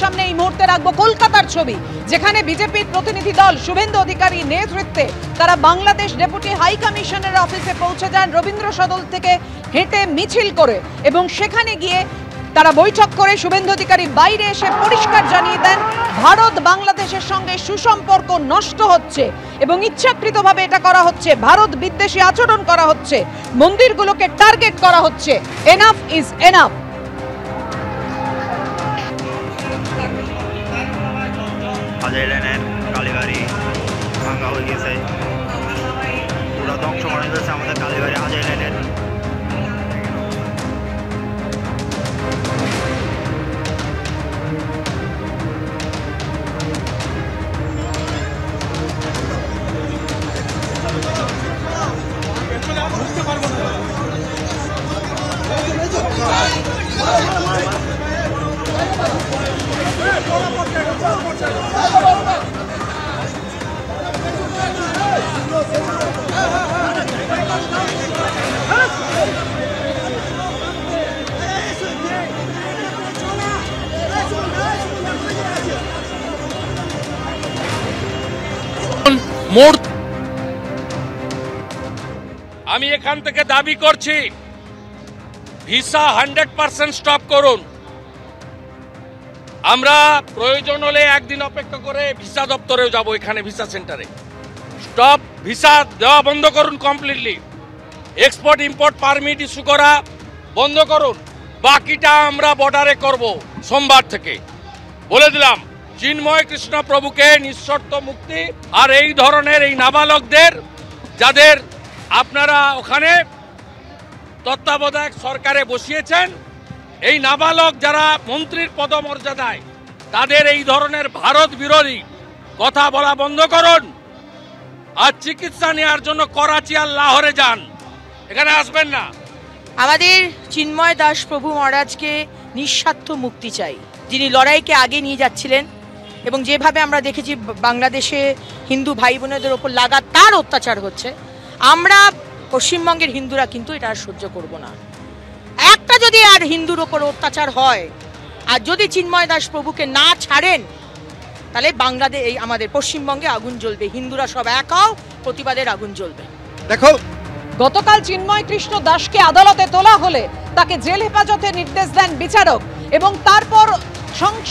সামনে এই মুহূর্তে রাখবো কলকাতার ছবি, যেখানে বিজেপির প্রতিনিধি দল শুভেন্দু অধিকারী নেতৃত্বে তারা বাংলাদেশ ডেপুটি হাই কমিশনের অফিসে পৌঁছে যান রবীন্দ্র সদন থেকে হেঁটে মিছিল করে, এবং সেখানে গিয়ে তারা বৈঠক করে শুভেন্দু অধিকারী বাইরে এসে পরিষ্কার জানিয়ে দেন ভারত বাংলাদেশের সঙ্গে সুসম্পর্ক নষ্ট হচ্ছে এবং ইচ্ছাকৃতভাবে এটা করা হচ্ছে, ভারত বিদ্বেষী আচরণ করা হচ্ছে, মন্দিরগুলোকে টার্গেট করা হচ্ছে। Enough is enough. কালীবাড়ি ভাঙা হয়ে গেছে, পুরো ধ্বংস করে দিয়েছে আমাদের কালীবাড়ি হাজার লাইনের। আমি এখান থেকে দাবি করছি ভিসা 100% স্টপ করুন। আমরা প্রয়োজন হলে একদিন অপেক্ষা করে ভিসা দপ্তরেও যাব, এখানে ভিসা সেন্টারে স্টপ ভিসা দেওয়া বন্ধ করুন completely. Export import permit issue করা বন্ধ করুন, বাকিটা আমরা বর্ডারে করব সোমবার থেকে। বলে দিলাম চিন্ময় কৃষ্ণ প্রভুকে নিঃশর্ত মুক্তি, আর এই ধরনের এই নাবালকদের যাদের আপনারা ওখানে তত্ত্বাবধায়ক সরকারে বসিয়েছেন, এই নাবালক যারা মন্ত্রীর পদমর্যাদায়, তাদের এই ধরনের ভারত বিরোধী কথা বলা বন্ধ করুন। আর চিকিৎসা নেওয়ার জন্য করাচি আর লাহোরে যান, এখানে আসবেন না। আমাদের চিন্ময় দাস প্রভু মহারাজকে নিঃস্বার্থ মুক্তি চাই, যিনি লড়াইকে আগে নিয়ে যাচ্ছিলেন এবং যেভাবে আমরা দেখেছি বাংলাদেশে হিন্দু ভাই বোনেদের ওপর লাগাতার অত্যাচার হচ্ছে, আমরা পশ্চিমবঙ্গের হিন্দুরা কিন্তু এটা আর সহ্য করব না। একটা যদি আর হিন্দুর ওপর অত্যাচার হয় আর যদি চিন্ময় দাস প্রভুকে না ছাড়েন, তাহলে বাংলাদেশ এই আমাদের পশ্চিমবঙ্গে আগুন জ্বলবে, হিন্দুরা সব এক হও, প্রতিবাদের আগুন জ্বলবে। দেখো, গতকাল চিন্ময় কৃষ্ণ দাসকে আদালতে তোলা হলে তাকে জেল হেফাজতে নির্দেশ দেন বিচারক, এবং তারপর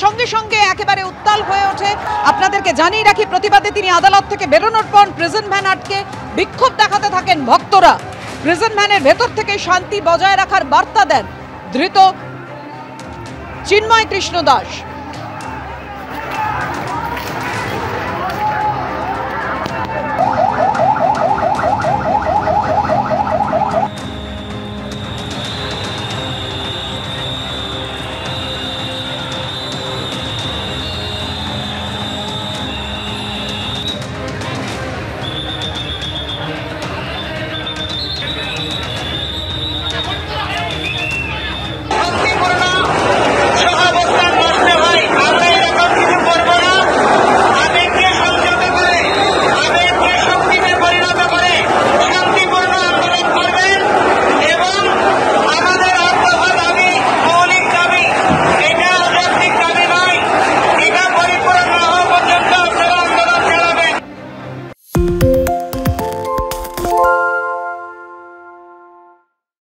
সঙ্গে সঙ্গে একেবারে উত্তাল হয়ে ওঠে। আপনাদেরকে জানিয়ে রাখি, প্রতিবাদে তিনি আদালত থেকে বেরোনোর পর প্রিজন ভ্যান আটকে বিক্ষোভ দেখাতে থাকেন ভক্তরা। প্রিজন ভ্যানের ভেতর থেকে শান্তি বজায় রাখার বার্তা দেন ধৃত চিন্ময় কৃষ্ণ দাস।